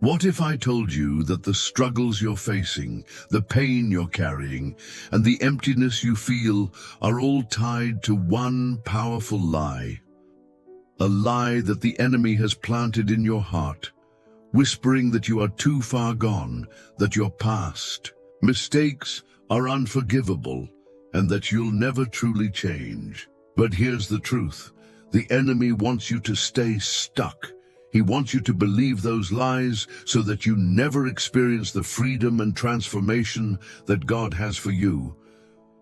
What if I told you that the struggles you're facing, the pain you're carrying, and the emptiness you feel are all tied to one powerful lie? A lie that the enemy has planted in your heart, whispering that you are too far gone, that your past mistakes are unforgivable, and that you'll never truly change. But here's the truth. The enemy wants you to stay stuck. He wants you to believe those lies so that you never experience the freedom and transformation that God has for you.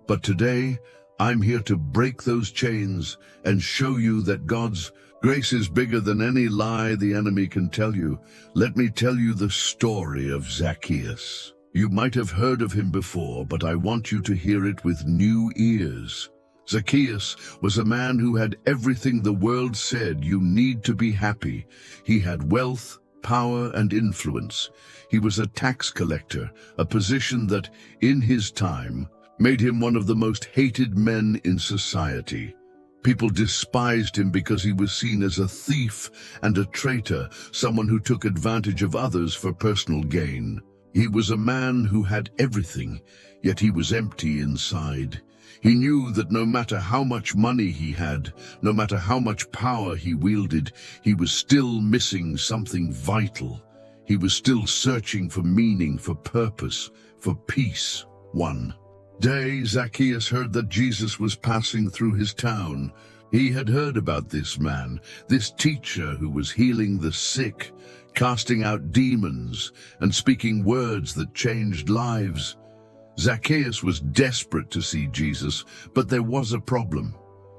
But today, I'm here to break those chains and show you that God's grace is bigger than any lie the enemy can tell you. Let me tell you the story of Zacchaeus. You might have heard of him before, but I want you to hear it with new ears. Zacchaeus was a man who had everything the world said you need to be happy. He had wealth, power, and influence. He was a tax collector, a position that, in his time, made him one of the most hated men in society. People despised him because he was seen as a thief and a traitor, someone who took advantage of others for personal gain. He was a man who had everything, yet he was empty inside. He knew that no matter how much money he had, no matter how much power he wielded, he was still missing something vital. He was still searching for meaning, for purpose, for peace. One day, Zacchaeus heard that Jesus was passing through his town. He had heard about this man, this teacher who was healing the sick, casting out demons, and speaking words that changed lives. Zacchaeus was desperate to see Jesus, but there was a problem.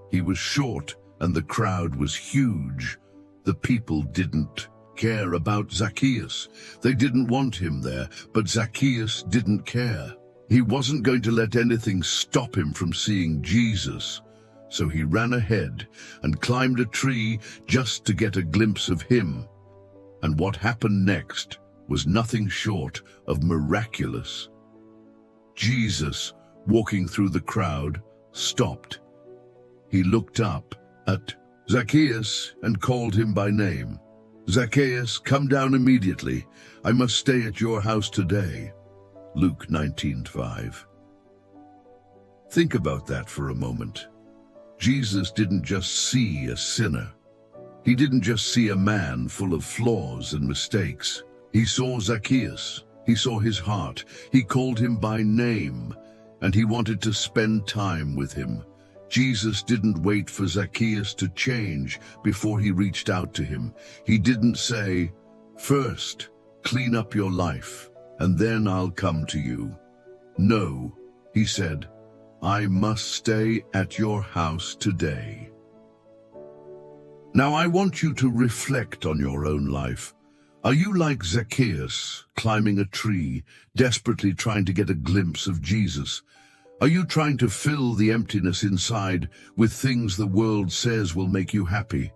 He was short and the crowd was huge. The people didn't care about Zacchaeus. They didn't want him there, but Zacchaeus didn't care. He wasn't going to let anything stop him from seeing Jesus. So he ran ahead and climbed a tree just to get a glimpse of him. And what happened next was nothing short of miraculous. Jesus, walking through the crowd, stopped. He looked up at Zacchaeus and called him by name. "Zacchaeus, come down immediately. I must stay at your house today." Luke 19:5. Think about that for a moment. Jesus didn't just see a sinner. He didn't just see a man full of flaws and mistakes. He saw Zacchaeus. He saw his heart. He called him by name, and he wanted to spend time with him. Jesus didn't wait for Zacchaeus to change before he reached out to him. He didn't say, "First, clean up your life, and then I'll come to you." No, he said, "I must stay at your house today." Now I want you to reflect on your own life. Are you like Zacchaeus, climbing a tree, desperately trying to get a glimpse of Jesus? Are you trying to fill the emptiness inside with things the world says will make you happy?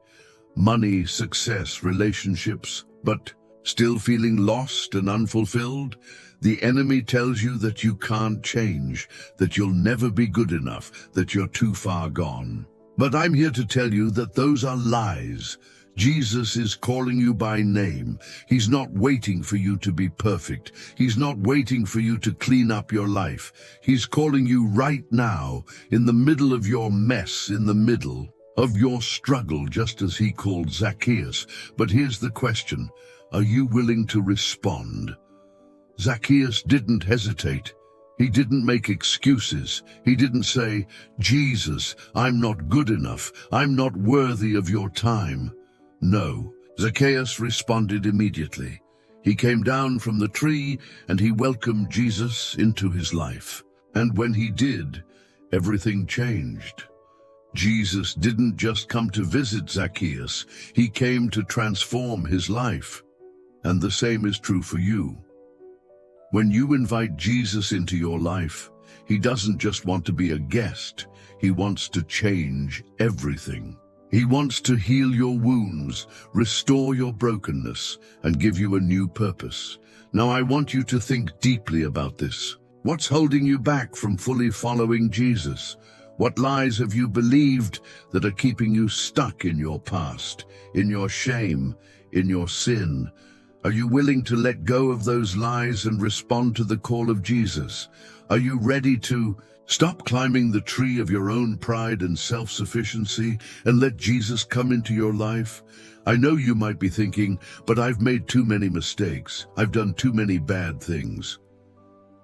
Money, success, relationships, but still feeling lost and unfulfilled? The enemy tells you that you can't change, that you'll never be good enough, that you're too far gone. But I'm here to tell you that those are lies. Jesus is calling you by name. He's not waiting for you to be perfect. He's not waiting for you to clean up your life. He's calling you right now, in the middle of your mess, in the middle of your struggle, just as he called Zacchaeus. But here's the question. Are you willing to respond? Zacchaeus didn't hesitate. He didn't make excuses. He didn't say, "Jesus, I'm not good enough. I'm not worthy of your time." No, Zacchaeus responded immediately. He came down from the tree and he welcomed Jesus into his life. And when he did, everything changed. Jesus didn't just come to visit Zacchaeus. He came to transform his life. And the same is true for you. When you invite Jesus into your life, he doesn't just want to be a guest. He wants to change everything. He wants to heal your wounds, restore your brokenness, and give you a new purpose. Now I want you to think deeply about this. What's holding you back from fully following Jesus? What lies have you believed that are keeping you stuck in your past, in your shame, in your sin? Are you willing to let go of those lies and respond to the call of Jesus? Are you ready to stop climbing the tree of your own pride and self-sufficiency and let Jesus come into your life? I know you might be thinking, but I've made too many mistakes. I've done too many bad things.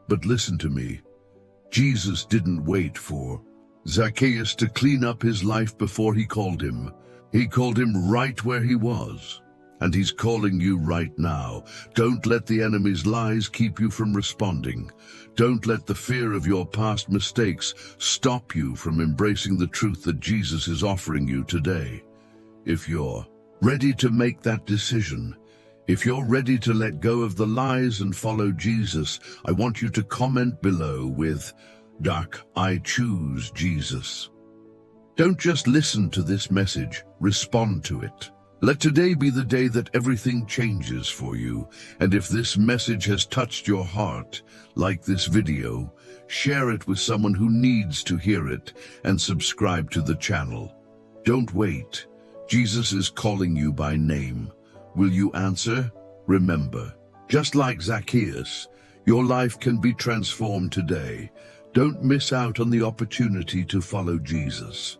But listen to me. Jesus didn't wait for Zacchaeus to clean up his life before he called him. He called him right where he was. And he's calling you right now. Don't let the enemy's lies keep you from responding. Don't let the fear of your past mistakes stop you from embracing the truth that Jesus is offering you today. If you're ready to make that decision, if you're ready to let go of the lies and follow Jesus, I want you to comment below with, I choose Jesus. Don't just listen to this message, respond to it. Let today be the day that everything changes for you. And if this message has touched your heart, like this video, share it with someone who needs to hear it, and subscribe to the channel. Don't wait. Jesus is calling you by name. Will you answer? Remember, just like Zacchaeus, your life can be transformed today. Don't miss out on the opportunity to follow Jesus.